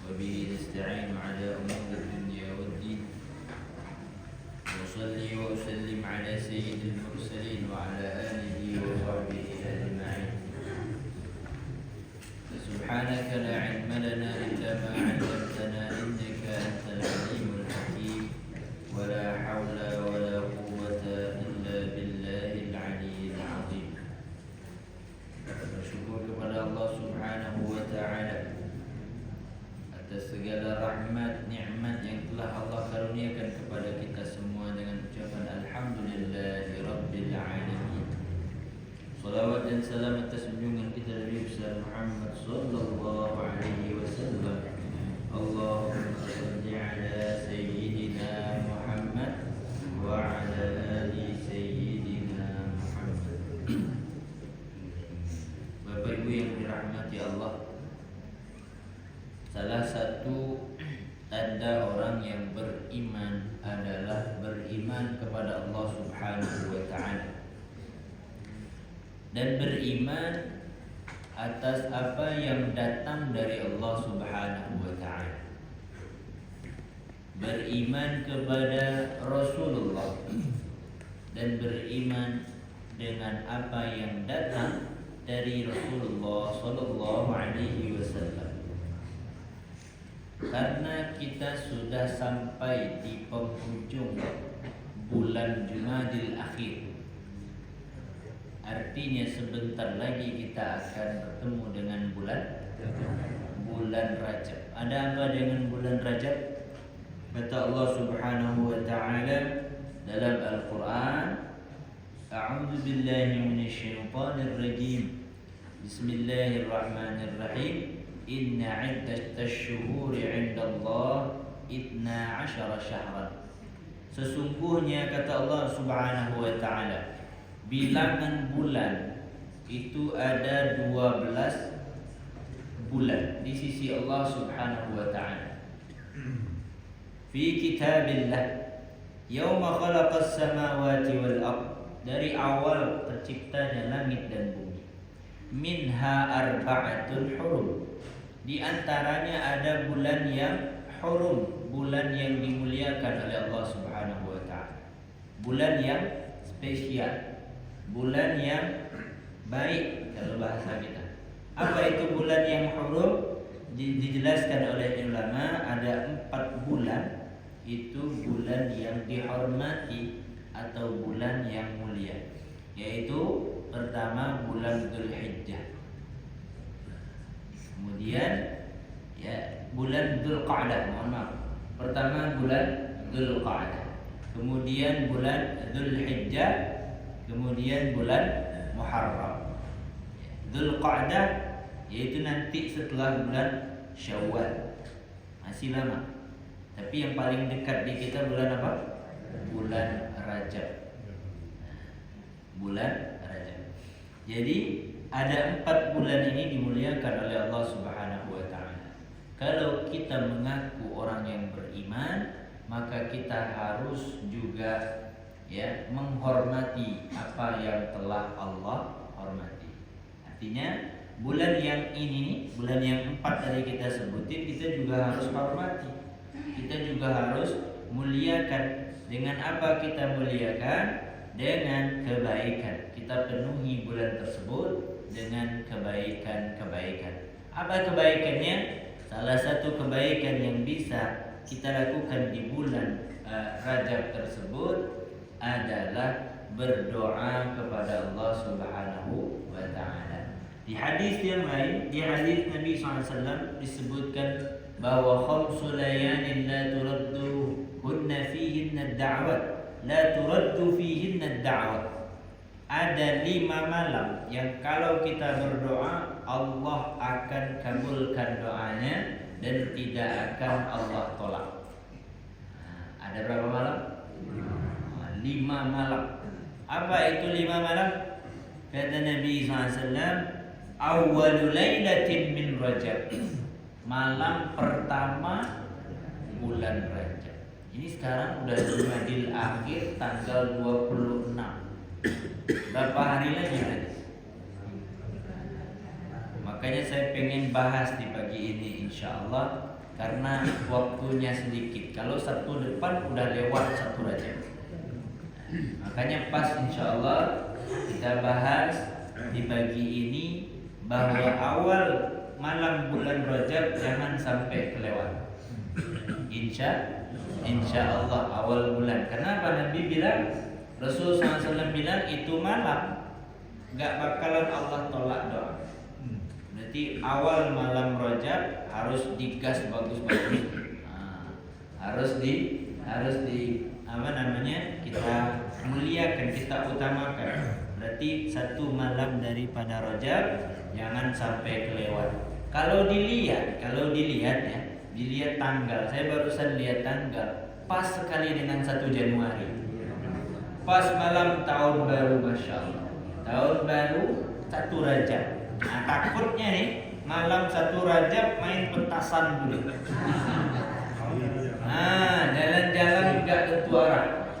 وبه نستعين على أمور الدنيا والدين وأصلي وأسلم على سيد المرسلين وعلى آله وصحبه أجمعين سبحانك لا علم لنا إلا ما علمتنا إنك أنت العليم الحكيم ولا حول ولا قوة إلا بالله العلي العظيم. Bersyukur kepada Allah Subhanahu wa Ta'ala atas segala rahmat, nikmat yang telah Allah karuniakan kepada kita semua dengan ucapan Alhamdulillahi Rabbil Alamin. Salawat dan salam atas junjungan kita Nabi besar Muhammad sallallahu alaihi wasallam. Allahumma shalli ala sayyidina Muhammad wa ala ali sayyidina Muhammad. Bapak Ibu yang dirahmati Allah, salah satu tanda orang yang beriman adalah beriman kepada Allah Subhanahu wa Ta'ala dan beriman atas apa yang datang dari Allah Subhanahu wa Ta'ala. Beriman kepada Rasulullah dan beriman dengan apa yang datang dari Rasulullah sallallahu alaihi wasallam. Karena kita sudah sampai di penghujung bulan Jumadil Akhir, artinya sebentar lagi kita akan bertemu dengan bulan Rajab. Ada apa dengan bulan Rajab? Kata Allah Subhanahu wa Ta'ala dalam Al-Quran, A'udzu billahi minasyaitonir rajim. Bismillahirrahmanirrahim. Inna 'iddatash-syuhuri 'indallah 12 syahran. Sesungguhnya kata Allah Subhanahu wa Ta'ala, bilangan bulan itu ada 12 bulan di sisi Allah Subhanahu wa Ta'ala. Fi kitabillah yauma khalaqas samawati wal ard, dari awal terciptanya langit dan bumi. Minha arba'atun hurum, di antaranya ada bulan yang hurum, bulan yang dimuliakan oleh Allah Subhanahu wa Ta'ala, bulan yang spesial, bulan yang baik kalau bahasa kita. Apa itu bulan yang hurum? Dijelaskan oleh ulama ada 4 bulan, itu bulan yang dihormati atau bulan yang mulia, yaitu pertama bulan Dzulhijjah, kemudian bulan Dzulqa'dah, mohon maaf, pertama bulan Dzulqa'dah, kemudian bulan Dzulhijjah, kemudian bulan Muharram. Dzulqa'dah yaitu nanti setelah bulan Syawal, masih lama. Tapi yang paling dekat di kita bulan apa? Bulan Rajab. Bulan Rajab. Jadi ada 4 bulan ini dimuliakan oleh Allah Subhanahu wa Ta'ala. Kalau kita mengaku orang yang beriman, maka kita harus juga menghormati apa yang telah Allah hormati. Artinya bulan yang ini, bulan yang 4 tadi kita sebutin, kita juga harus hormati. Kita juga harus muliakan. Dengan apa kita muliakan? Dengan kebaikan. Kita penuhi bulan tersebut dengan kebaikan-kebaikan. Apa kebaikannya? Salah satu kebaikan yang bisa kita lakukan di bulan Rajab tersebut adalah berdoa kepada Allah Subhanahu wa Ta'ala. Di hadis yang lain, di hadis Nabi SAW disebutkan bahwa khamsu layalin la turaddu hunna fihinna ad-da'wat, la turaddu fihinna ad-da'wat. Ada 5 malam yang kalau kita berdoa Allah akan kabulkan doanya dan tidak akan Allah tolak. Ada berapa malam? 5 malam. Apa itu 5 malam? Kata Nabi SAW, awwalu lailatin min Rajab, malam pertama bulan Rajab. Ini sekarang udah Jumadil Akhir tanggal 26. Berapa hari lagi? Maka Makanya saya pengen bahas di pagi ini insya Allah, karena waktunya sedikit. Kalau Sabtu depan udah lewat 1 Rajab. Makanya pas insya Allah kita bahas di pagi ini bahwa awal malam bulan Rajab jangan sampai kelewat. Insya Allah awal bulan. Kenapa Nabi bilang, Rasul SAW bilang itu malam gak bakalan Allah tolak doa. Berarti awal malam Rajab harus digas bagus-bagus. Harus di apa namanya, kita muliakan, kita utamakan. Berarti 1 malam daripada Rajab jangan sampai kelewat. Kalau dilihat ya, dilihat tanggal. Saya barusan lihat tanggal, pas sekali dengan 1 Januari. Pas malam tahun baru, Masya Allah. Tahun baru 1 Rajab. Nah, takutnya nih malam 1 Rajab main petasan dulu. Jalan-jalan enggak tentu arah.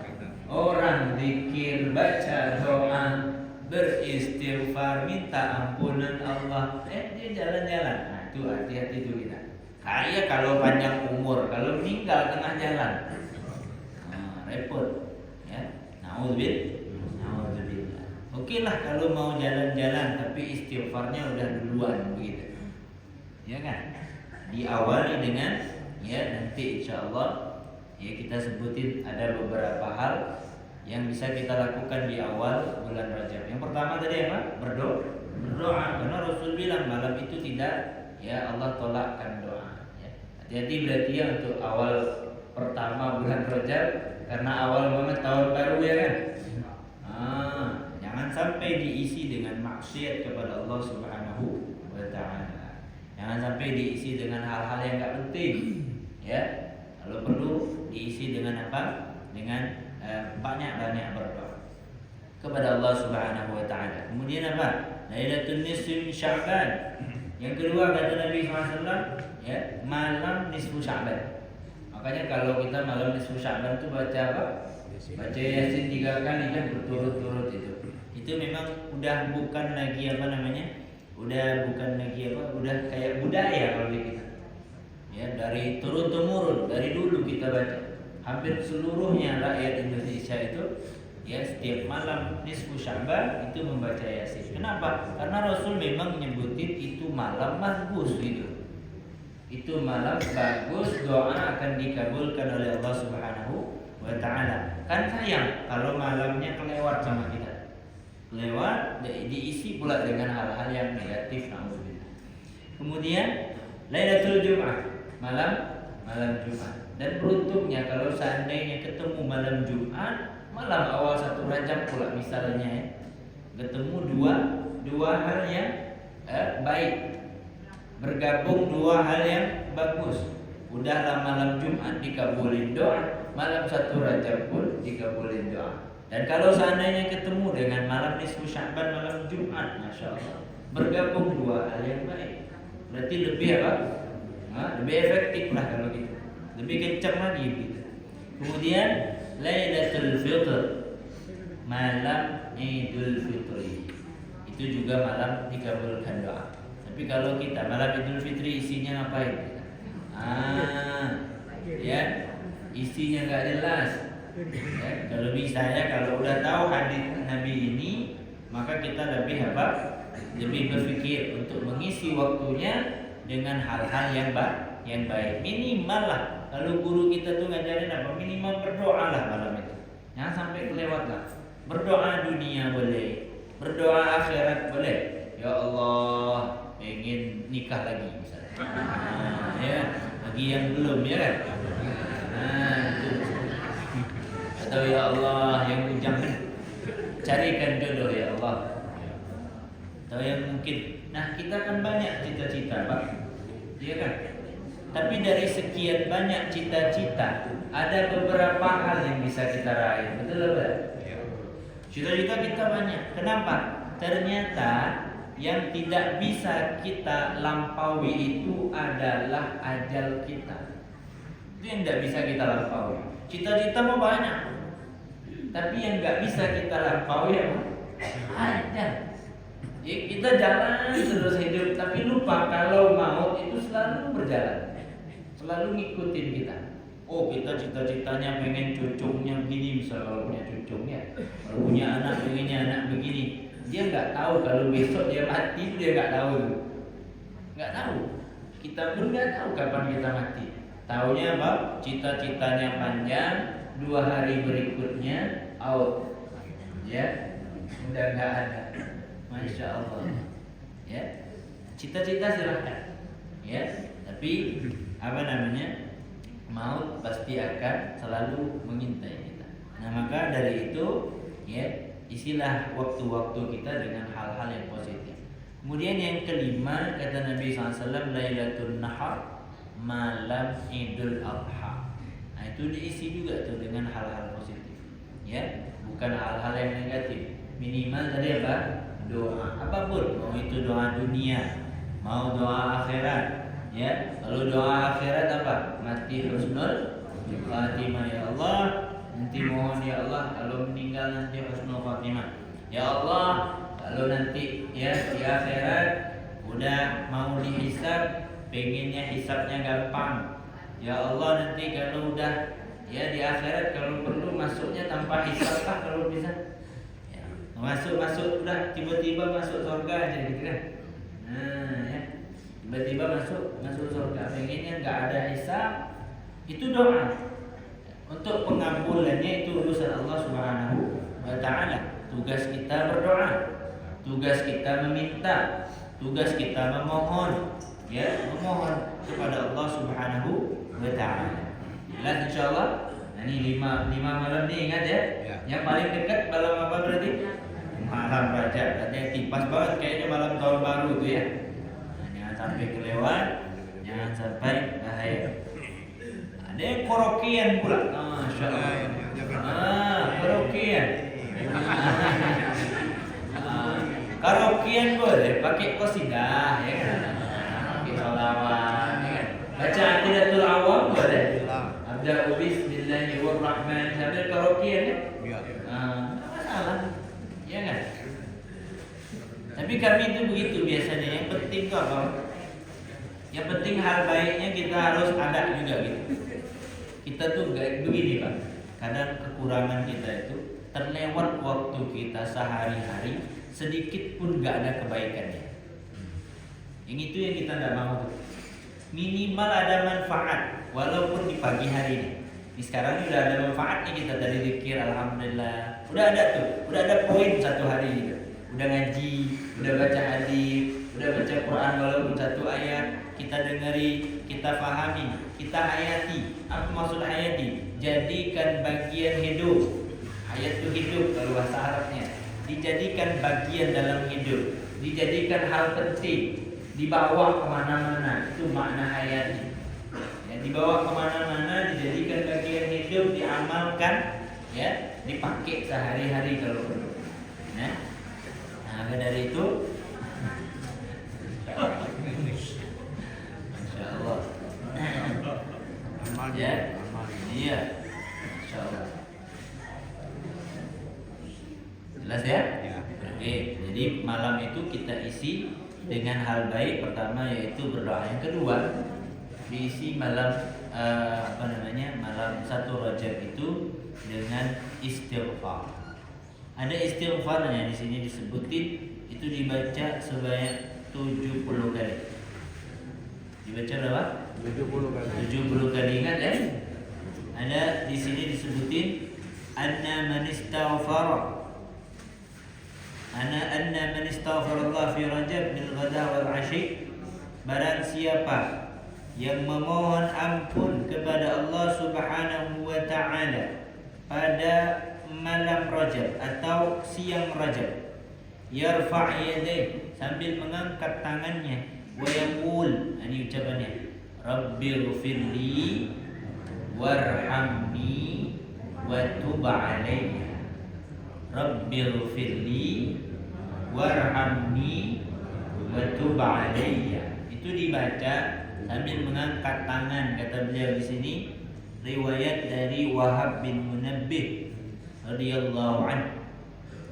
Orang zikir, baca doa, beristighfar, minta ampunan Allah. Dia jalan-jalan. Nah, itu hati-hati itu kita. Kayak kalau panjang umur, kalau meninggal tengah jalan, repot. Ya, naudzubillah. Oke lah kalau mau jalan-jalan, tapi istighfarnya udah duluan begitu. Ya kan? Diawali dengan ya nanti insya Allah ya kita sebutin ada beberapa hal yang bisa kita lakukan di awal bulan Rajab. Yang pertama tadi apa? Berdoa. Karena Rasul bilang malam itu tidak ya Allah tolakkan doa. Ya. Hati-hati berarti ya untuk awal pertama bulan Rajab, karena awal banget tahun baru ya kan. Jangan sampai diisi dengan maksiat kepada Allah Subhanahu wa Ta'ala. Jangan sampai diisi dengan hal-hal yang enggak penting. Ya, kalau perlu diisi dengan apa? Dengan banyak-banyak berdoa kepada Allah Subhanahu wa Ta'ala. Kemudian apa? Lailatul Nisfi min Sya'ban. Yang kedua kata Nabi SAW, ya, malam nisfu Sya'ban. Makanya kalau kita malam nisfu Sya'ban itu baca apa? Baca Yasin 3 kali kan berturut-turut itu. Itu memang udah bukan lagi apa namanya? Udah bukan lagi apa? Udah kayak budaya kalau di kita. Ya, dari turun temurun, dari dulu kita baca. Hampir seluruhnya rakyat Indonesia itu ya setiap malam nisfu Sya'ban itu membaca Yasin. Kenapa? Karena Rasul memang menyebutin itu malam bagus gitu. Itu malam bagus, doa akan dikabulkan oleh Allah Subhanahu wa Ta'ala. Kan sayang kalau malamnya kelewat sama kita. Kelewat diisi pula dengan hal-hal yang negatif, na'udzubillah. Kemudian Lailatul Jum'ah, malam Jumat. Dan beruntungnya kalau seandainya ketemu malam Jumat, malam awal 1 Rajab pula misalnya ya, ketemu dua hal yang baik, bergabung 2 hal yang bagus. Udahlah malam Jumat dikabulin doa, malam 1 Rajab pun dikabulin doa. Dan kalau seandainya ketemu dengan malam nisfu Sya'ban, malam Jumat, Masya Allah, bergabung 2 hal yang baik, berarti lebih apa? Lebih efektif lah kalau gitu, lebih kencang lagi gitu. Kemudian Lailatul Fitr, malam Idul Fitri, itu juga malam dikabulkan doa. Tapi kalau kita malam Idul Fitri isinya ngapain? Ya, isinya nggak jelas. Ya, kalau bisa ya, kalau udah tahu hadis Nabi ini, maka kita lebih apa? Lebih berpikir untuk mengisi waktunya dengan hal-hal yang baik. Minimal lah, kalau guru kita tuh ngajarin apa? Minimal berdoa lah malam itu. Jangan sampai kelewat lah. Berdoa dunia boleh, berdoa akhirat boleh. Ya Allah, pengen nikah lagi misalnya. Ya, bagi yang belum ya kan. Itu. Atau ya Allah yang bujang, carikan jodoh ya Allah. Atau yang mungkin. Nah, kita kan banyak cita-cita, Pak. Iya kan? Tapi dari sekian banyak cita-cita, ada beberapa hal yang bisa kita raih. Betul enggak? Cita-cita kita banyak. Kenapa? Ternyata yang tidak bisa kita lampaui itu adalah ajal kita. Itu yang tidak bisa kita lampaui. Cita-cita mau banyak, tapi yang nggak bisa kita lampaui apa? Ajal. Kita jalan terus hidup, tapi lupa kalau maut itu selalu berjalan, selalu ngikutin kita. Oh, kita cita-citanya pengen cucunya begini, misalnya kalau punya cucunya, kalau punya anak pengennya anak begini. Dia nggak tahu kalau besok dia mati, dia nggak tahu, nggak tahu. Kita pun nggak tahu kapan kita mati. Taunya apa? Cita-citanya panjang, 2 hari berikutnya out, ya, udah nggak ada. Masya Allah, ya, cita-cita silahkan, ya, tapi apa namanya, maut pasti akan selalu mengintai kita. Nah, maka dari itu, ya, isilah waktu-waktu kita dengan hal-hal yang positif. Kemudian yang kelima, kata Nabi SAW, Lailatul Nahar malam Idul Adha. Nah, itu diisi juga tuh dengan hal-hal positif, ya, bukan hal-hal yang negatif. Minimal tadi apa? Doa, apapun, mau itu doa dunia, mau doa akhirat, ya. Kalau doa akhirat apa? Mati husnul khatimah, ya Allah, nanti mohon ya Allah kalau meninggal nanti husnul khatimah. Ya Allah, kalau nanti ya di akhirat udah mau dihisab, pengennya hisabnya gampang. Ya Allah, nanti kalau udah ya di akhirat kalau perlu masuknya tanpa hisab lah kalau bisa. Masuk udah tiba-tiba masuk surga aja gitu kan. Nah, ya. Tiba-tiba masuk surga, pengennya nggak ada hisab. Itu doa. Untuk pengampulannya itu urusan Allah Subhanahu wa taala. Tugas kita berdoa. Tugas kita meminta. Tugas kita memohon, ya, memohon kepada Allah Subhanahu wa taala. Jelas insyaallah. Nah, ini 5 malam nih, ingat ya. Yang paling dekat malam apa berarti? Malam Rajab, artinya tipas banget kayaknya malam tahun baru itu ya. Nah, jangan sampai kelewat, jangan sampai bahaya. Ada yang karaokean pula, masya Allah. Karaokean. Karaokean boleh pakai qasidah, ya kan? Pakai sholawat, ya kan? Baca Aqidatul Awam boleh. Abda'u bismillahirrahmanirrahim sambil karaokean ya. Enggak masalah. Ya kan? Tapi kami itu begitu biasanya. Yang penting tuh apa? Yang penting hal baiknya kita harus ada juga gitu. Kita tuh gak begini Pak. Kadang kekurangan kita itu terlewat waktu kita sehari-hari sedikit pun gak ada kebaikannya. Yang itu yang kita gak mau. Minimal ada manfaat walaupun di pagi hari ini. Ini sekarang udah ada manfaatnya, kita tadi zikir alhamdulillah. Udah ada tuh, udah ada poin satu hari gitu. Udah ngaji, udah baca hadis, udah baca Quran walaupun satu ayat, kita dengeri, kita pahami, kita hayati. Apa maksud hayati? Jadikan bagian hidup. Hayat itu hidup kalau bahasa Arabnya. Dijadikan bagian dalam hidup, dijadikan hal penting, dibawa kemana-mana. Itu makna hayati. Dibawa kemana-mana, dijadikan bagian hidup, diamalkan, ya, dipakai sehari-hari kalau perlu. Nah, maka dari itu, Masya Allah, ya, iya, Masya Allah. Jelas ya? Oke, jadi malam itu kita isi dengan hal baik. Pertama yaitu berdoa. Yang kedua, diisi malam malam 1 Rajab itu dengan istighfar. Ada istighfarnya di sini disebutin, itu dibaca sebanyak 70 kali. Dibaca berapa? 70 kali. 70 kali, ingat ya? Ada di sini disebutin anna man istaghfara Allah fi Rajab bil ghada wal 'ashi. Barang siapa yang memohon ampun kepada Allah Subhanahu wa taala pada malam Rajab atau siang Rajab, yarfa' yadayhi, sambil mengangkat tangannya, wa yaqul, ini ucapannya, Rabbighfirli warhamni wa tub 'alayya. Rabbighfirli warhamni wa tub 'alayya. Itu dibaca sambil mengangkat tangan, kata beliau di sini, riwayat dari Wahab bin Munabbih radhiyallahu anhu.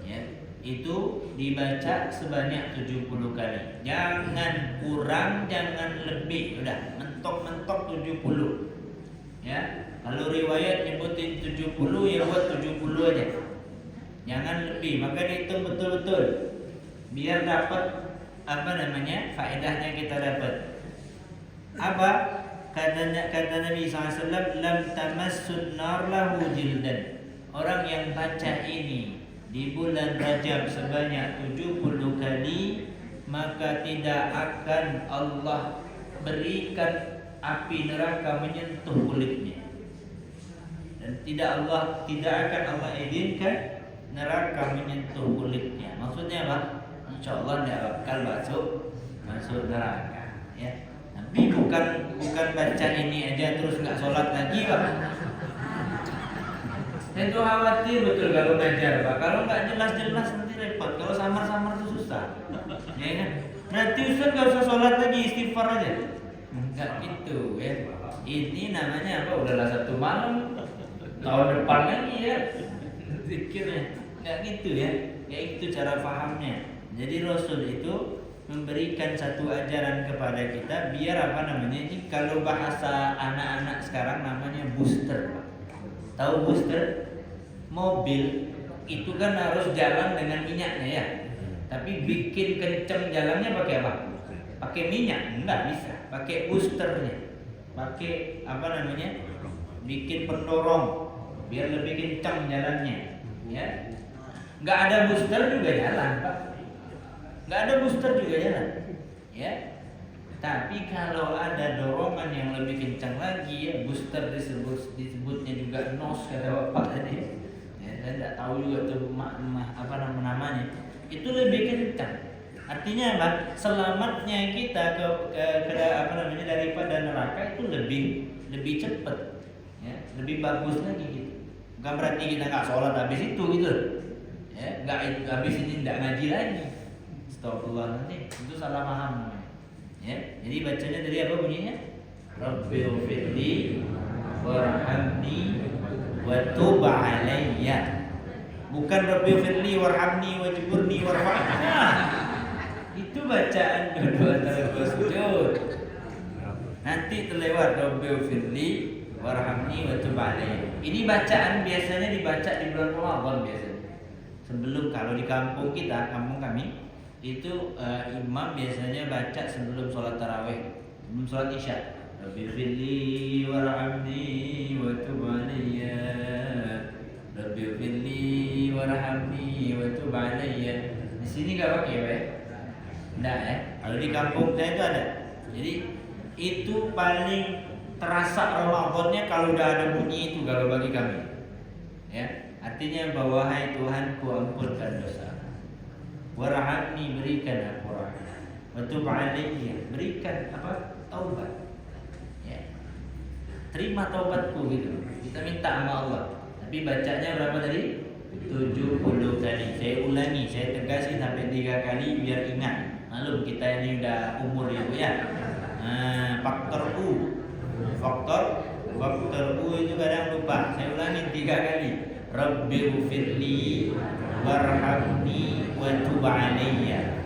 Ya, itu dibaca sebanyak 70 kali. Jangan kurang, jangan lebih. Udah, mentok-mentok 70. Ya. Kalau riwayat nyebutin 70, ya buat 70 aja. Jangan lebih, maka dihitung betul-betul. Biar dapat faedahnya kita dapat. Apa? Kata Nabi SAW, lam tamassun nar lahu jildan. Orang yang baca ini di bulan Rajab sebanyak 70 kali, maka tidak akan Allah berikan api neraka menyentuh kulitnya. Dan tidak akan Allah izinkan neraka menyentuh kulitnya. Maksudnya apa? Insyaallah tidak bakal masuk neraka, ya. Tapi bukan baca ini aja terus nggak sholat lagi, Pak. Itu khawatir betul kalau ngajar, Pak. Kalau nggak jelas-jelas nanti repot. Kalau samar-samar itu susah. Ya kan? Berarti Ustaz nggak usah sholat lagi, istighfar aja. Enggak gitu, ya. Ini namanya apa? Udahlah satu malam, tahun depan lagi ya. Zikirnya nggak gitu ya. Kayak itu cara pahamnya. Jadi Rasul itu memberikan satu ajaran kepada kita biar ini kalau bahasa anak-anak sekarang namanya booster, Pak. Tahu booster? Mobil itu kan harus jalan dengan minyaknya ya. Tapi bikin kenceng jalannya pakai apa? Pakai minyak? Enggak bisa. Pakai boosternya. Pakai bikin pendorong biar lebih kencang jalannya. Ya. Enggak ada booster juga jalan, Pak. Enggak ada booster juga jalan. Ya. Tapi kalau ada dorongan yang lebih kencang lagi, ya, booster disebutnya juga nos kata Bapak tadi. Ya, saya tidak tahu juga tuh namanya. Itu lebih kencang. Artinya apa? Selamatnya kita daripada neraka itu lebih cepat. Ya, lebih bagus lagi gitu. Bukan berarti kita nggak sholat habis itu gitu. Ya, nggak habis ini nggak ngaji lagi. Astagfirullah, nanti itu salah paham namanya. Ya, jadi bacanya tadi apa bunyinya? Rabbighfirli warhamni wa tub alayya. Bukan Rabbighfirli warhamni wajburni warfa'ni. Itu bacaan doa antara sujud. Nanti terlewat Rabbighfirli warhamni wa tub alayya. Ini bacaan biasanya dibaca di bulan Ramadan biasanya. Sebelum, kalau di kampung kami itu imam biasanya baca sebelum sholat tarawih, sebelum sholat isya. Rabbighfirli warhamni wa tub alayya. Rabbighfirli warhamni wa tub alayya. Di sini enggak pakai ya? Enggak ya. Kalau di kampung saya itu ada. Jadi itu paling terasa Ramadannya kalau udah ada bunyi itu kalau bagi kami. Ya, artinya bahwa hai Tuhanku ampunkan dosa. Warhamni, berikan aku rahmat. Wa tub alayya, berikan taubat. Ya. Terima taubatku gitu. Kita minta sama Allah. Tapi bacanya berapa tadi? 70 kali. Saya ulangi, saya tegasin sampai 3 kali biar ingat. Maklum kita ini udah umur ya Bu ya. Faktor U itu kadang lupa. Saya ulangi 3 kali. Rabbighfirli warhamni wa tub alayya.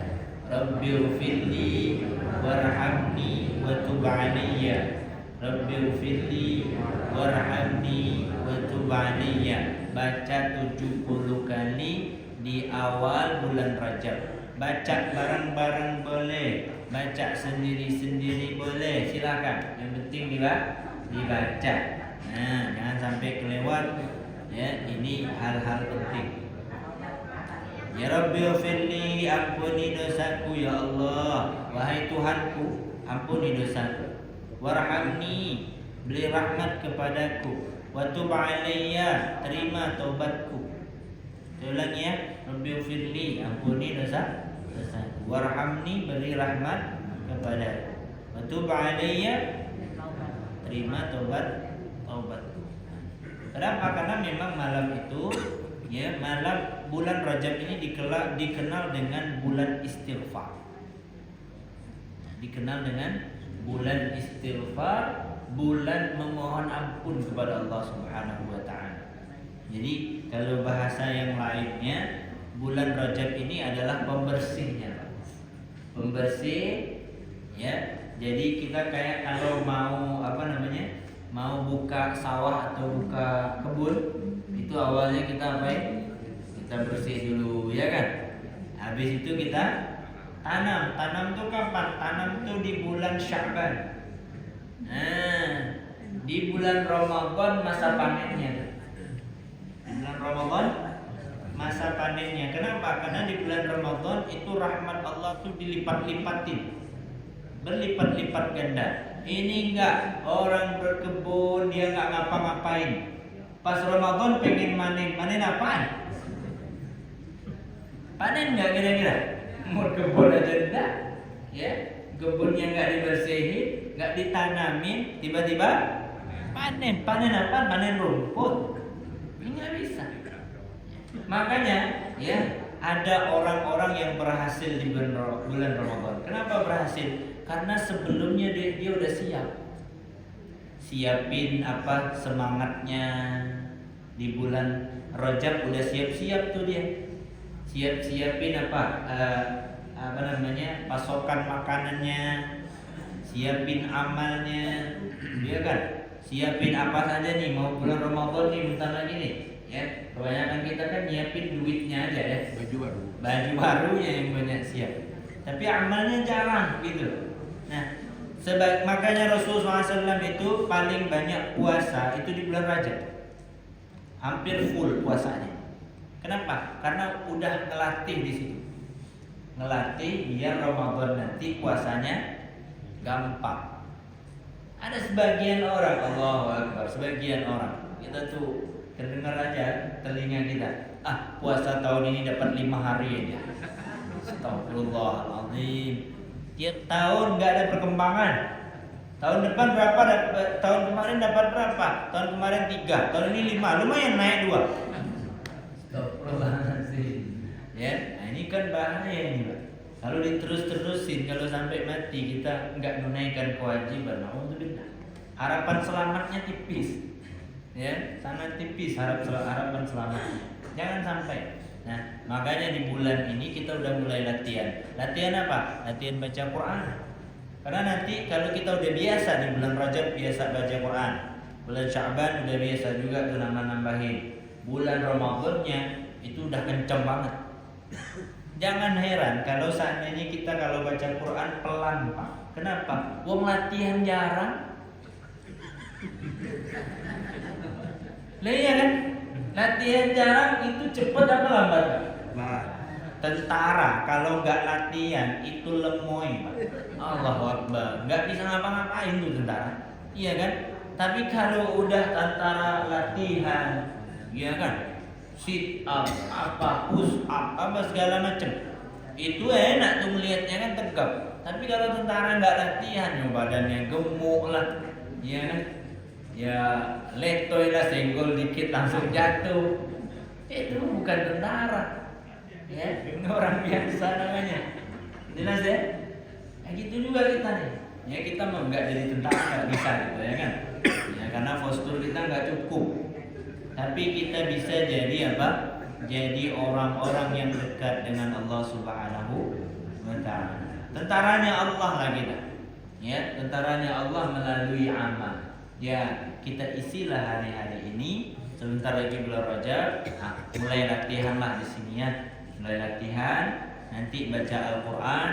Rabbighfirli warhamni wa tub alayya. Rabbighfirli warhamni wa tub alayya. Baca 70 kali di awal bulan Rajab. Baca bareng-bareng boleh, baca sendiri-sendiri boleh, silakan. Yang penting dibaca. Nah, jangan sampai kelewat. Ya, ini hal-hal penting. Ya Rabbighfirli, ampuni dosaku ya Allah. Wahai Tuhanku, ampuni dosaku. Warhamni, beri rahmat kepadaku. Wa tub alayya, terima taubatku. Saya ulangi ya. Rabbighfirli, ampuni dosaku. Warhamni, beri rahmat kepadaku. Wa tub alayya, terima taubatku. Kenapa? Karena memang malam itu, ya, malam bulan Rajab ini dikenal dengan bulan istighfar. Dikenal dengan bulan istighfar, bulan memohon ampun kepada Allah Subhanahu wa taala. Jadi kalau bahasa yang lainnya bulan Rajab ini adalah pembersihnya, Pak. Pembersih, ya. Jadi kita kayak kalau mau mau buka sawah atau buka kebun, itu awalnya kita kita bersih dulu, ya kan? Habis itu kita tanam. Tanam tuh kapan? Tanam tuh di bulan Sya'ban. Nah, di bulan Ramadan masa panennya. Di bulan Ramadan masa panennya. Kenapa? Karena di bulan Ramadan itu rahmat Allah tuh dilipat-lipatin, berlipat-lipat ganda. Ini enggak, orang berkebun dia enggak ngapa-ngapain. Pas Ramadan pengen manen apaan? Panen enggak kira-kira? Mau kebun aja enggak, ya? Kebunnya enggak dibersihin, enggak ditanamin, tiba-tiba panen. Panen apa? Panen rumput. Ini enggak bisa. Makanya, ya, ada orang-orang yang berhasil di bulan Ramadan. Kenapa berhasil? Karena sebelumnya dia udah siapin semangatnya. Di bulan Rajab udah siap-siap tuh dia. Siapin pasokan makanannya, siapin amalnya, dia kan siapin apa saja nih, mau bulan Ramadan nih bentar lagi nih, ya. Kebanyakan kita kan nyiapin duitnya aja, ya, baju barunya yang banyak siap, tapi amalnya jarang gitu. Nah, makanya Rasulullah SAW itu paling banyak puasa itu di bulan Rajab, hampir full puasanya. Kenapa? Karena udah ngelatih di situ. Ngelatih biar Ramadan nanti puasanya gampang. Ada sebagian orang, Allahu Akbar, sebagian orang kita tuh terdengar aja telinga kita. Puasa tahun ini dapat 5 hari aja. Astagfirullahaladzim. Tiap tahun nggak ada perkembangan. Tahun depan berapa? Tahun kemarin dapat berapa? Tahun kemarin 3, tahun ini 5, lumayan naik 2. Astagfirullahaladzim. Ya, nah ini kan bahaya ini, Pak. Kalau diterus-terusin, kalau sampai mati kita nggak menunaikan kewajiban, alhamdulillah. Harapan selamatnya tipis, ya, sangat tipis harapan selamatnya. Jangan sampai. Nah, makanya di bulan ini kita udah mulai latihan. Latihan apa? Latihan baca Quran. Karena nanti kalau kita udah biasa di bulan Rajab biasa baca Quran, bulan Sya'ban udah biasa juga tuh nambahin. Bulan Ramadannya itu udah kenceng banget. Jangan heran kalau seandainya kita kalau baca Quran pelan, Pak. Kenapa? Wong latihan jarang. Lah iya kan? Latihan jarang itu cepet apa lambat? Tentara kalau nggak latihan itu lemoy, Pak. Allahu Akbar, nggak bisa ngapa-ngapain tuh tentara. Iya kan? Tapi kalau udah tentara latihan, iya kan? Sit up, push up, segala macam. Itu enak tuh melihatnya kan tegap. Tapi kalau tentara nggak latihan, ya badannya gemuk lah, iya kan? Ya letoy lah, senggol dikit langsung jatuh. Itu bukan tentara, ya, ini orang biasa namanya. Jelas ya? Gitu juga kita nih. Ya kita mau nggak jadi tentara nggak bisa gitu ya kan? Ya karena postur kita nggak cukup. Tapi kita bisa jadi apa? Jadi orang-orang yang dekat dengan Allah Subhanahu wa Ta'ala. Tentaranya Allah lah kita. Ya, tentaranya Allah melalui amal. Ya, kita isilah hari-hari ini. Sebentar lagi bulan Rajab. Mulai latihan lah di sini ya. Mulai latihan. Nanti baca Al-Quran.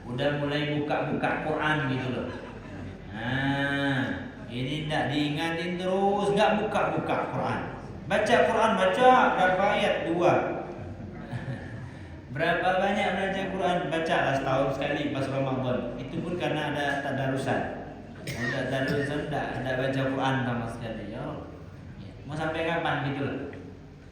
Udah mulai buka-buka Quran gitu loh. Nah, ini tidak diingatin terus, nggak buka-buka Quran. Baca Quran, baca berapa ayat? 2. Berapa banyak baca Quran? Baca lah setahun sekali pas Ramadan. Itu pun karena ada tadarusan. Ada tadarusan, ada baca Quran sama sekali. Ya, mau sampai kapan gitu loh?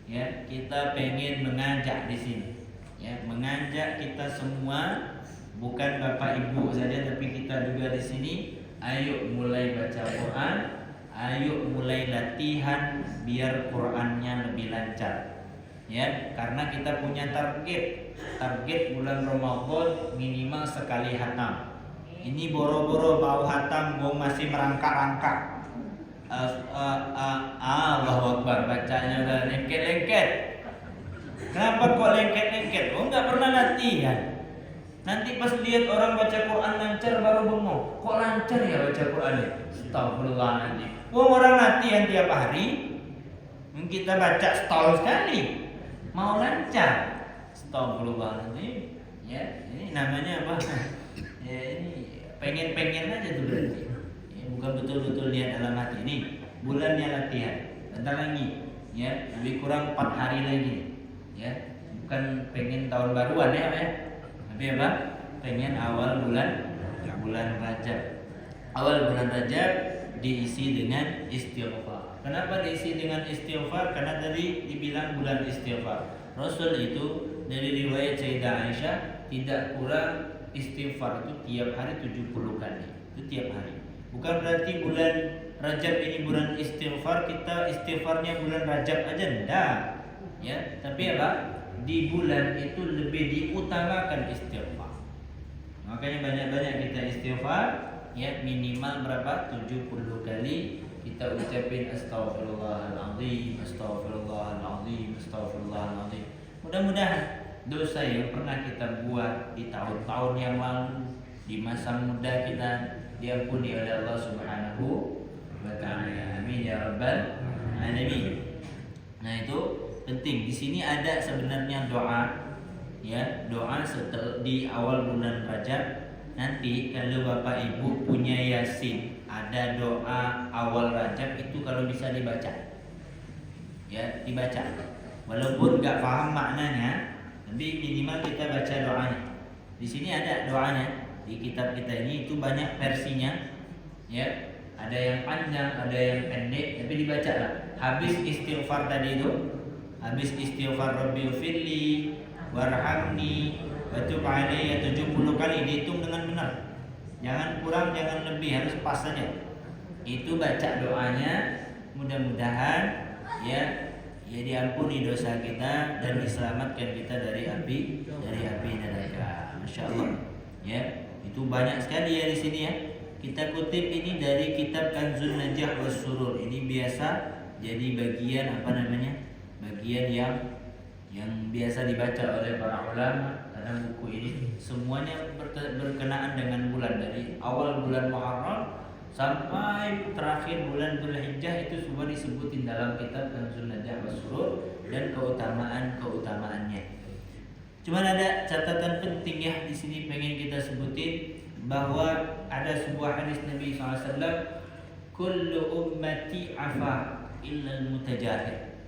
Ya, kita pengen mengajak di sini. Ya, mengajak kita semua, bukan bapak ibu saja, tapi kita juga di sini. Ayo mulai baca Quran. Ayo mulai latihan biar Qurannya lebih lancar. Ya, karena kita punya target bulan Ramadan minimal sekali hatam. Ini boro-boro bau hatam, gua masih merangkak-rangkak. Allahu Akbar, bacanya udah lengket-lengket. Kenapa kok lengket-lengket? Oh, nggak pernah latihan. Nanti pas lihat orang baca Quran lancar baru bengong. Kok lancar ya baca Qurannya? Astagfirullahaladzim. Orang latihan tiap hari. Kita baca setahun sekali. Mau lancar? Astagfirullahaladzim. Ya, ini namanya apa? Ya, ini pengen-pengen aja tuh berarti. Ya, bukan betul-betul lihat dalam hati. Ini bulannya latihan. Bentar lagi. Ya, lebih kurang 4 hari lagi. Ya, bukan pengen tahun baruan ya, Pak. Tapi apa? Pengen awal bulan Rajab. Awal bulan Rajab diisi dengan istighfar. Kenapa diisi dengan istighfar? Karena tadi dibilang bulan istighfar. Rasul itu dari riwayat Sayyidah Aisyah tidak kurang istighfar itu tiap hari 70 kali. Itu tiap hari. Bukan berarti bulan Rajab ini bulan istighfar, kita istighfarnya bulan Rajab aja enggak. Ya, tapi apa? Di bulan itu lebih diutamakan istighfar. Makanya banyak-banyak kita istighfar, ya minimal berapa? 70 kali kita ucapin astaghfirullahaladzim, astaghfirullahaladzim, astaghfirullahaladzim. Mudah-mudahan dosa yang pernah kita buat di tahun-tahun yang lalu, di masa muda kita, diampuni oleh Allah Subhanahu wa ta'ala. Amin ya rabbal alamin. Nah, itu penting. Di sini ada sebenarnya doa, ya, doa setelah di awal bulan Rajab. Nanti kalau Bapak Ibu punya Yasin, ada doa awal Rajab itu kalau bisa dibaca. Ya, dibaca. Walaupun nggak paham maknanya, tapi minimal kita baca doanya. Di sini ada doanya. Di kitab kita ini itu banyak versinya, ya. Ada yang panjang, ada yang pendek, tapi dibaca lah. Habis istighfar tadi itu, habis istighfar Rabbighfirli warhamni wa tub alayya 70 kali dihitung dengan benar. Jangan kurang, jangan lebih, harus pas saja. Itu baca doanya, mudah-mudahan ya diampuni dosa kita dan diselamatkan kita dari api neraka. Masya Allah. Ya, itu banyak sekali ya di sini ya. Kita kutip ini dari kitab Kanzun Najah was Surur. Ini biasa jadi bagian apa namanya? Bagian yang biasa dibaca oleh para ulama. Karena buku ini semuanya berkenaan dengan bulan, dari awal bulan Muharram sampai terakhir bulan Dzulhijjah, itu semua disebutin dalam kitab Kanzun Najah was Surur dan keutamaannya. Cuman ada catatan penting ya di sini pengen kita sebutin, bahwa ada sebuah hadis Nabi SAW, kullu ummati afa illal mutajahid.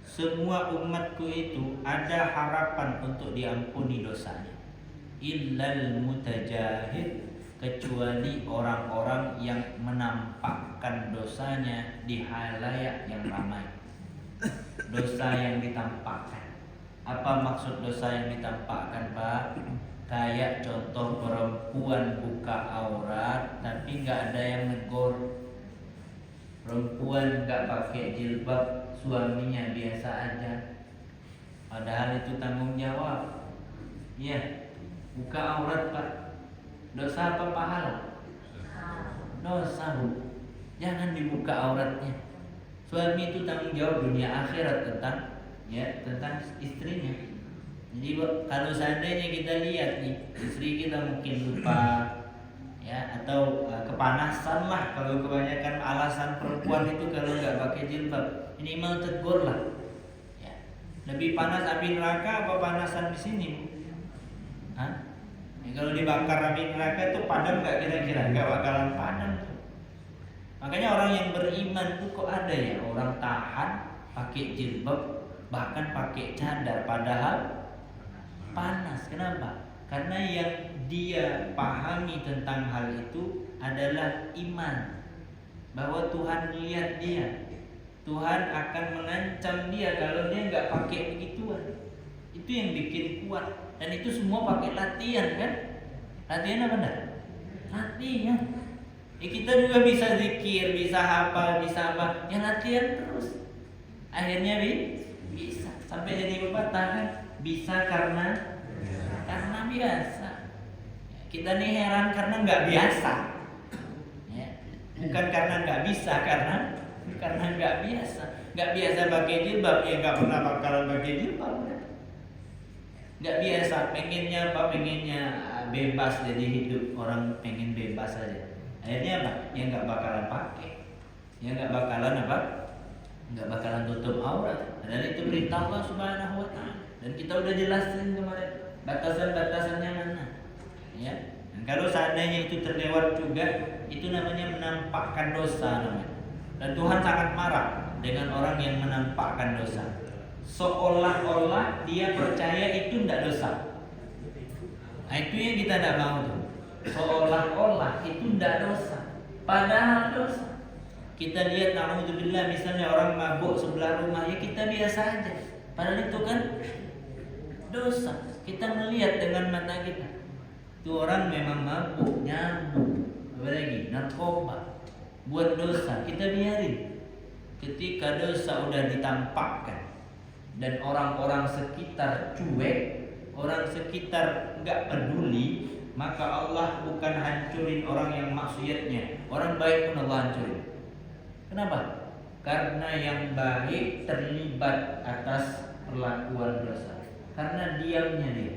Semua umatku itu ada harapan untuk diampuni dosanya, illal mutajahid, kecuali orang-orang yang menampakkan dosanya di halayak yang ramai. Dosa yang ditampakkan. Apa maksud dosa yang ditampakkan, Pak? Kayak contoh perempuan buka aurat tapi nggak ada yang negor. Perempuan nggak pakai jilbab, suaminya biasa aja, padahal itu tanggung jawab. Ya, buka aurat, Pak. Dosa apa pahala? Dosa, Bu. Jangan dibuka auratnya. Suami itu tanggung jawab dunia akhirat tentang istrinya. Jadi kalau seandainya kita lihat nih, istri kita mungkin lupa, ya, atau kepanasan lah. Kalau kebanyakan alasan perempuan itu kalau nggak pakai jilbab, minimal tegur lah. Ya. Lebih panas api neraka apa panasan di sini? Hah? Ya, kalau dibakar api neraka itu padam nggak kira-kira? Nggak bakalan padam tuh. Makanya orang yang beriman tuh kok ada ya orang tahan pakai jilbab, bahkan pakai cadar, padahal panas. Kenapa? Karena yang dia pahami tentang hal itu adalah iman, bahwa Tuhan lihat dia, Tuhan akan mengancam dia kalau dia nggak pakai begituan. Itu yang bikin kuat, dan itu semua pakai latihan kan? Latihan apa enggak? Latihan. Ya, kita juga bisa zikir, bisa hafal, bisa apa? Ya latihan terus. Akhirnya bisa sampai jadi pepatah kan? Bisa karena biasa. Kita nih heran karena nggak biasa, ya. Bukan karena nggak bisa, karena nggak biasa. Nggak biasa pakai jilbab, ya nggak pernah bakalan pakai jilbab. nggak biasa, pengennya apa? Pengennya bebas jadi hidup, orang pengen bebas aja. Akhirnya apa? Ya nggak bakalan pakai, ya nggak bakalan apa? Nggak bakalan tutup aurat. Dan itu perintah Allah Subhanahu Wa Taala. Dan kita udah jelasin kemarin batasan-batasannya mana, ya. Dan kalau seandainya itu terlewat juga, itu namanya menampakkan dosa namanya. Dan Tuhan sangat marah dengan orang yang menampakkan dosa. Seolah-olah dia percaya itu tidak dosa. Nah, itu yang kita tidak mau tuh. Seolah-olah itu tidak dosa, padahal dosa. Kita lihat, naudzubillah, misalnya orang mabuk sebelah rumah, ya kita biasa aja, padahal itu kan dosa. Kita melihat dengan mata kita, itu orang memang mabuk, nyambung, apalagi narkoba, buat dosa, kita biarin. Ketika dosa udah ditampakkan dan orang-orang sekitar cuek, orang sekitar nggak peduli, maka Allah bukan hancurin orang yang maksiatnya, orang baik pun Allah hancurin. Kenapa? Karena yang baik terlibat atas perlakuan dosa, karena diamnya dia.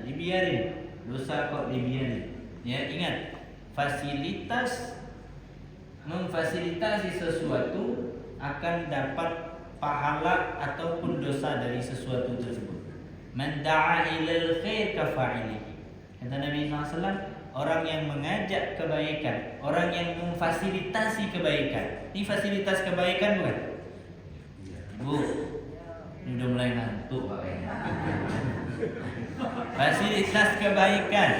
Dibiarin dosa kok dibiarin. Ya, ingat, memfasilitasi sesuatu akan dapat pahala ataupun dosa dari sesuatu tersebut. Man da'a ilal khair kafa'ilihi. Kata Nabi SAW, orang yang mengajak kebaikan, orang yang memfasilitasi kebaikan. Ini fasilitas kebaikan bukan? Bu, ini udah mulai ngantuk Pak. Fasilitas kebaikan,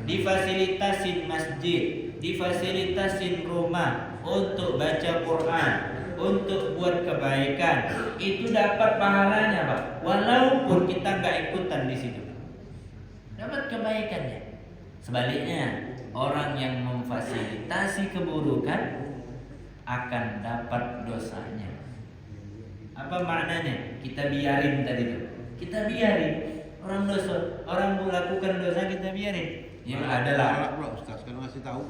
difasilitasin masjid, difasilitasin rumah untuk baca Quran, untuk buat kebaikan, itu dapat pahalanya Pak. Walaupun kita nggak ikutan di situ, dapat kebaikannya. Sebaliknya, orang yang memfasilitasi keburukan akan dapat dosanya. Apa maknanya? Kita biarin tadi itu. Kita biarin orang dosa, orang melakukan dosa, kita biarin. Ya adalah. Ustaz kalau ngasih tahu,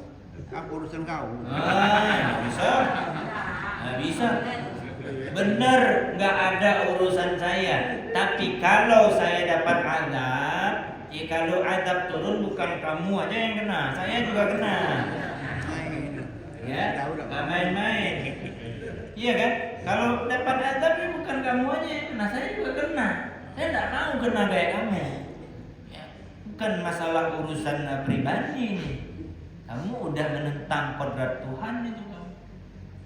apa urusan kau? Nggak bisa. Nggak bisa. Benar, nggak ada urusan saya. Tapi kalau saya dapat azab, ya kalau azab turun bukan kamu aja yang kena, saya juga kena. Ya, nggak main-main. Iya kan? Kalau dapat azab ya bukan kamu aja yang kena, saya juga kena. Saya nggak mau kena kayak kamu. Ya, bukan masalah urusan pribadi ini. Kamu udah menentang kodrat Tuhan itu kamu.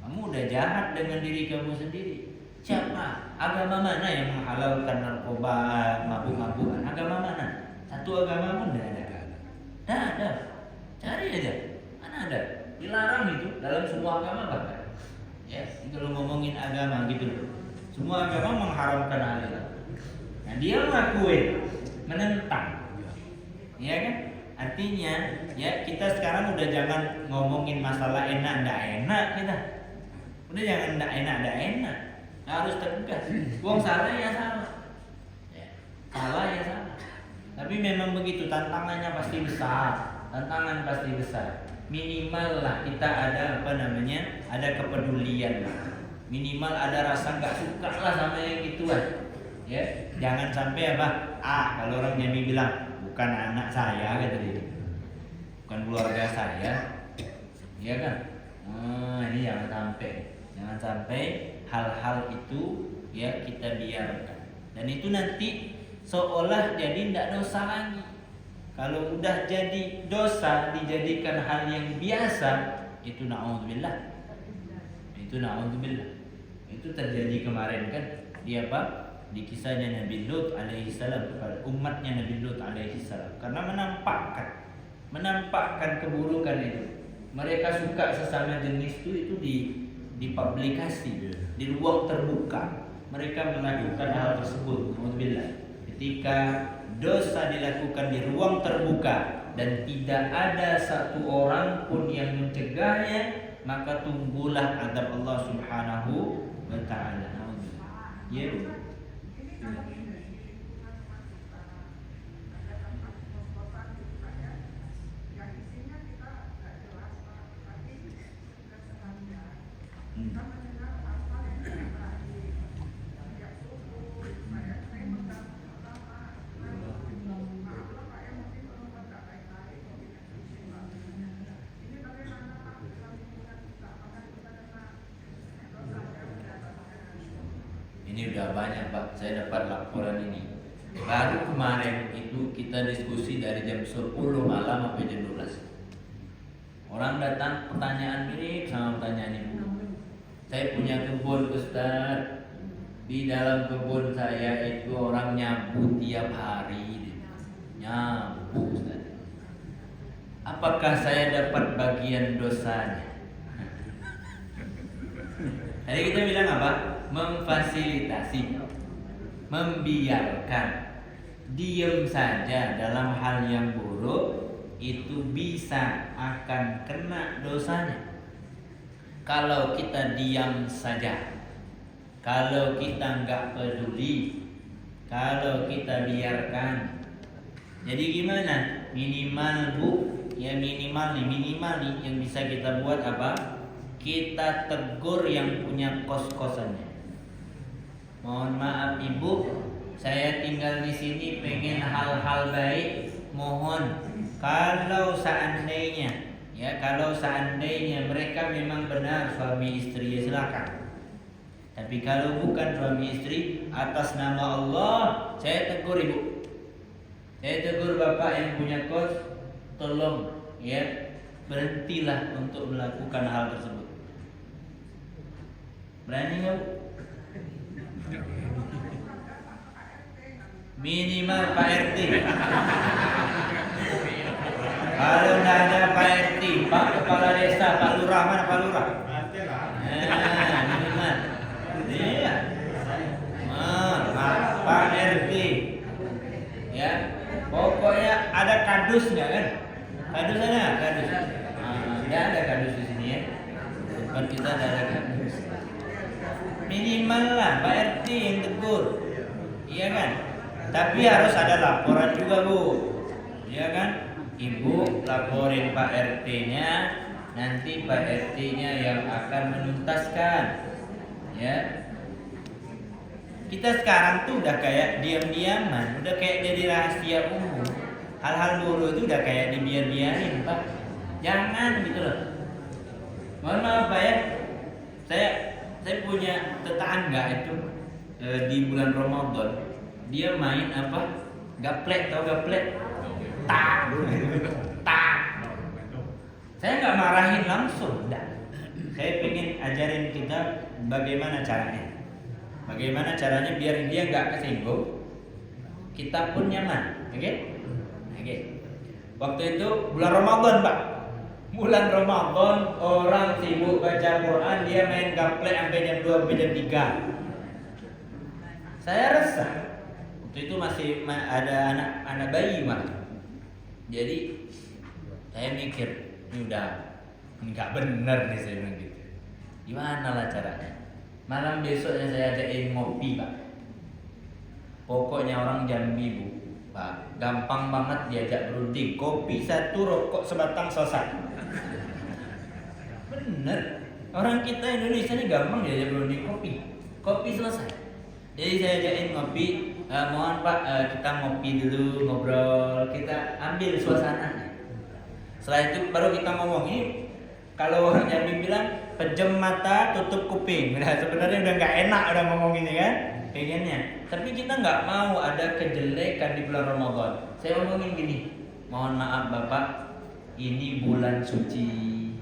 Kamu udah jahat dengan diri kamu sendiri. Siapa? Agama mana yang menghalalkan narkoba, mabuk-mabukan? Agama mana? Satu agama pun tidak ada. Tidak ada. Cari aja. Mana ada? Dilarang itu dalam semua agama bahkan. Ya, kalau ngomongin agama gitu loh. Semua agama mengharamkan hal itu. Nah, dia ngakuin, menentang. Ya kan? Artinya, ya kita sekarang udah jangan ngomongin masalah enak ndak enak kita. Udah jangan ndak enak. Harus tegas. Wong salah ya salah. Ya, salah ya salah. Tapi memang begitu, tantangannya pasti besar. Tantangan pasti besar. Minimal lah kita ada ada kepedulian lah. Minimal ada rasa nggak suka lah sama yang gituan. Ya, jangan sampai kalau orang Jambi bilang bukan anak saya kata dia, bukan keluarga saya, ya kan? Ini jangan sampai hal-hal itu ya kita biarkan. Dan itu nanti seolah jadi tidak dosa lagi. Kalau udah jadi dosa dijadikan hal yang biasa, itu naudzubillah. Itu terjadi kemarin kan? Di kisahnya Nabi Lut alaihissalam kepada umatnya Nabi Lut alaihissalam, karena menampakkan keburukan itu. Mereka suka sesama jenis itu dipublikasi di ruang terbuka. Mereka melakukan hal tersebut. Alhamdulillah. Ketika dosa dilakukan di ruang terbuka dan tidak ada satu orang pun yang mencegahnya, maka tunggulah azab Allah Subhanahu wa taala. Ya. sudah banyak Pak, saya dapat laporan ini. Baru kemarin itu kita diskusi dari jam 10 malam sampai jam 12. Orang datang pertanyaan mirip sama pertanyaan ibu. Saya punya kebun Ustaz. Di dalam kebun saya itu orang nyapu tiap hari. Nyapu Ustaz. Apakah saya dapat bagian dosanya? Jadi kita bilang apa? Memfasilitasi, membiarkan, diam saja dalam hal yang buruk itu bisa akan kena dosanya. Kalau kita diam saja, kalau kita nggak peduli, kalau kita biarkan, jadi gimana? Minimal bu, ya minimal nih yang bisa kita buat apa? Kita tegur yang punya kos-kosannya. Mohon maaf ibu, saya tinggal di sini pengen hal-hal baik. Mohon kalau seandainya mereka memang benar suami istri, ya silakan. Tapi kalau bukan suami istri, atas nama Allah saya tegur ibu. Saya tegur bapak yang punya kos, tolong ya berhentilah untuk melakukan hal tersebut. Berani nggak bu? Minimal Pak RT. Kalau nggak ada Pak RT, Pak Kepala Desa, Pak Lurah, mana Pak Lurah? Minimal. Iya. Pak RT. Ya, pokoknya ada kadus nggak kan? Kadus ada, kadus. Nggak ada kadus di sini ya. Tempat kita ada kadus. Minimal lah Pak RT yang tegur, iya kan? Tapi harus ada laporan juga bu, iya kan? Ibu laporin Pak RT-nya, nanti Pak RT-nya yang akan menuntaskan, ya. Kita sekarang tuh udah kayak diam-diaman, udah kayak jadi rahasia umum. Hal-hal buruk itu udah kayak dibiar-biarin Pak. Jangan gitu loh. Mohon maaf Pak ya, saya punya tetangga itu di bulan Ramadan dia main apa? Gaplek, tau gaplek? Tak. Saya nggak marahin langsung, enggak. Saya pengen ajarin kita bagaimana caranya. Bagaimana caranya biar dia nggak kesinggung, kita pun nyaman, oke? Oke. Waktu itu bulan Ramadan Pak. Bulan Ramadan orang sibuk baca Quran, dia main gaplek sampai jam 2 sampai jam 3. Saya resah. Waktu itu masih ada anak bayi Pak. Jadi saya mikir, ini udah nggak bener nih saya bilang gitu. Gimana lah caranya? Malam besoknya saya ajakin ngopi Pak. Pokoknya orang Jambi bu, Pak, gampang banget diajak berunding. Kopi satu, rokok sebatang, selesai. Bener, orang kita Indonesia ini gampang diajak berunding kopi selesai. Jadi saya ajakin ngopi, mohon Pak kita ngopi dulu, ngobrol, kita ambil suasananya. Setelah itu baru kita ngomong. Ini kalau orang Jambi bilang pejam mata tutup kuping. Nah, sebenarnya udah nggak enak udah ngomong ini kan, pengennya. Tapi kita nggak mau ada kejelekan di bulan Ramadan. Saya ngomongin gini, mohon maaf Bapak, ini bulan suci,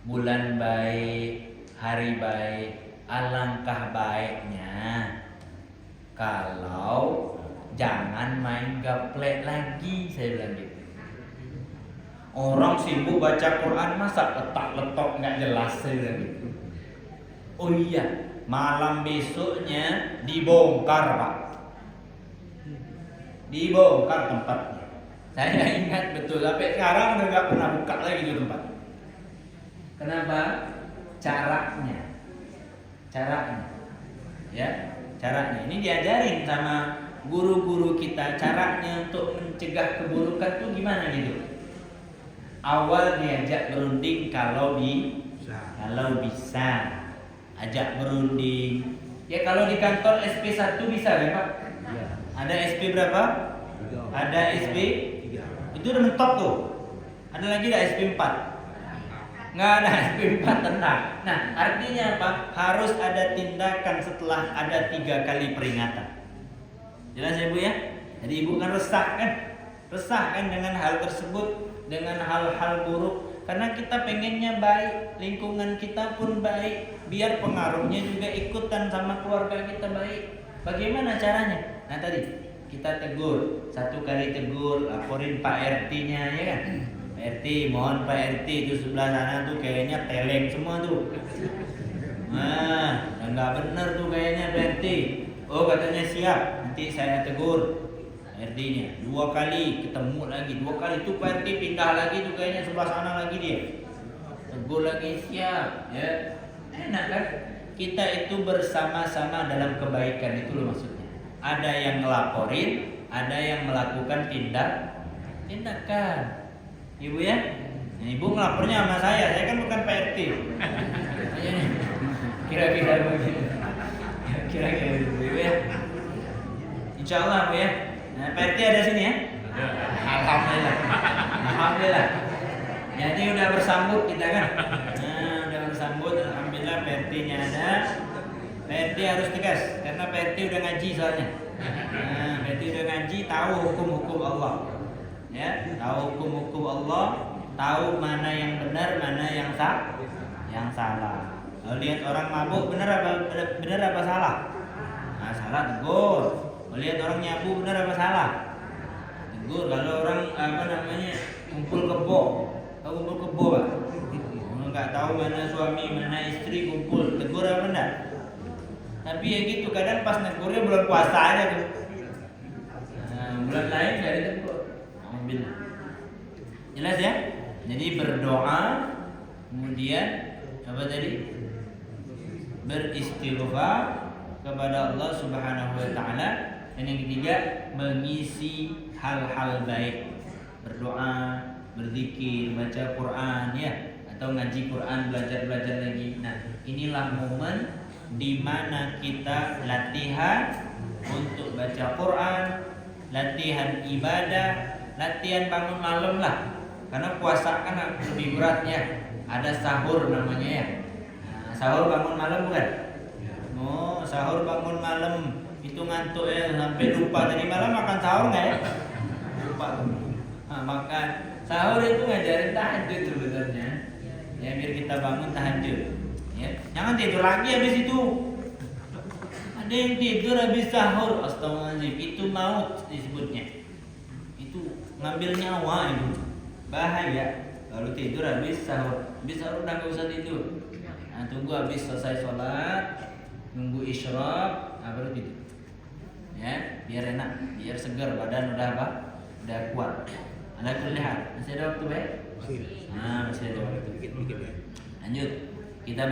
bulan baik, hari baik. Alangkah baiknya kalau jangan main gaplek lagi, saya bilang gitu. Orang sibuk baca Quran masa letak-letok nggak jelas, saya bilang gitu. Oh iya, malam besoknya dibongkar Pak, dibongkar tempatnya. Saya ingat betul sampai sekarang udah nggak pernah buka lagi di tempat. Kenapa? Caranya, ya. Caranya ini diajarin sama guru-guru kita, caranya untuk mencegah keburukan tuh gimana gitu. Awal diajak berunding kalau bisa ajak berunding. Ya kalau di kantor SP1 bisa kan Pak? Ya. Ada SP berapa? Ada SP 3. Itu udah mentok tuh. Ada lagi ada SP 4. nggak ada FP4 tenang. Nah, artinya apa? Harus ada tindakan setelah ada 3 kali peringatan. Jelas ya Bu ya? Jadi Ibu kan resah kan dengan hal tersebut, dengan hal-hal buruk. Karena kita pengennya baik, lingkungan kita pun baik, biar pengaruhnya juga ikutan sama keluarga kita baik. Bagaimana caranya? Nah tadi kita tegur, 1 kali tegur, laporin Pak RT-nya ya kan. Pak RT, mohon Pak RT itu sebelah sana tuh kayaknya teleng semua tuh. Nah, nggak bener tuh kayaknya Pak RT. Oh katanya siap, nanti saya tegur RT-nya 2 kali, ketemu lagi 2 kali tuh Pak RT pindah lagi tuh kayaknya sebelah sana lagi dia. Tegur lagi siap, ya. Enak kan? Kita itu bersama-sama dalam kebaikan itu loh maksudnya. Ada yang ngelaporin, ada yang melakukan tindakan. Ibu ya? Nah, Ibu ngelapornya sama saya kan bukan Pak RT. Kira-kira begitu. Kira-kira begitu ya. Insyaallah Bu ya. Nah, Pak RT ada sini ya? Alhamdulillah. Jadi udah bersambut kita kan? Nah, udah bersambut. Alhamdulillah Pak RT-nya ada. Pak RT harus tegas karena Pak RT udah ngaji soalnya. Nah, Pak RT udah ngaji, tahu hukum-hukum Allah. Ya, tahu hukum-hukum Allah, tahu mana yang benar, mana yang salah. Kalau lihat orang mabuk benar apa salah? Nah, salah tegur. Lihat orang nyabu benar apa salah? Tegur. Kalau orang kumpul kebo, tahu kumpul kebo Pak? Nggak tahu mana suami mana istri kumpul, tegur apa enggak? Tapi ya gitu, kadang pas negurnya bulan puasa aja tuh. Nah, bulan lain nggak ditegur. Alhamdulillah. Jelas ya? Jadi berdoa, kemudian apa tadi? Beristighfar kepada Allah Subhanahu wa taala. Dan yang ketiga, mengisi hal-hal baik, berdoa, berzikir, baca Quran ya, atau ngaji Quran, belajar lagi. Nah, inilah momen di mana kita latihan untuk baca Quran, latihan ibadah, latihan bangun malam lah. Karena puasa kan lebih berat ya. Ada sahur namanya ya. Nah, sahur bangun malam bukan? Oh, sahur bangun malam. Itu ngantuk ya sampai lupa tadi malam makan sahur nggak ya? Lupa. Nah, makan sahur itu ngajarin tahajud sebenarnya. Ya biar kita bangun tahajud. Ya, jangan tidur lagi habis itu. Ada yang tidur habis sahur, astagfirullahaladzim, itu maut disebutnya. Itu ngambil nyawa itu. Bahaya kalau tidur habis sahur. Habis sahur udah nggak usah tidur. Nah, tunggu habis selesai sholat, nunggu isyraq, baru tidur. Ya, biar enak, biar segar badan udah apa? Udah kuat. Ala kulli hal. Masih ada waktu baik? Nah, masih ada waktu. Lanjut. Kita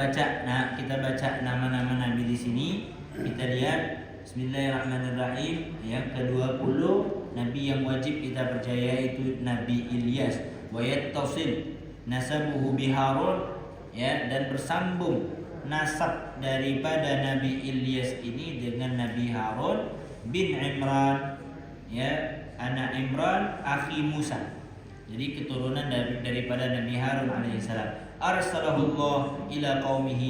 baca nama-nama nabi di sini. Kita lihat Bismillahirrahmanirrahim. Yang ke-20 nabi yang wajib kita percaya itu Nabi Ilyas. Wa yattasil nasabuhu bi Harun, ya, dan bersambung nasab daripada Nabi Ilyas ini dengan Nabi Harun bin Imran, ya, anak Imran akhi Musa. Jadi keturunan daripada Nabi Harun alaihissalam. Arsalahullah ila qaumihi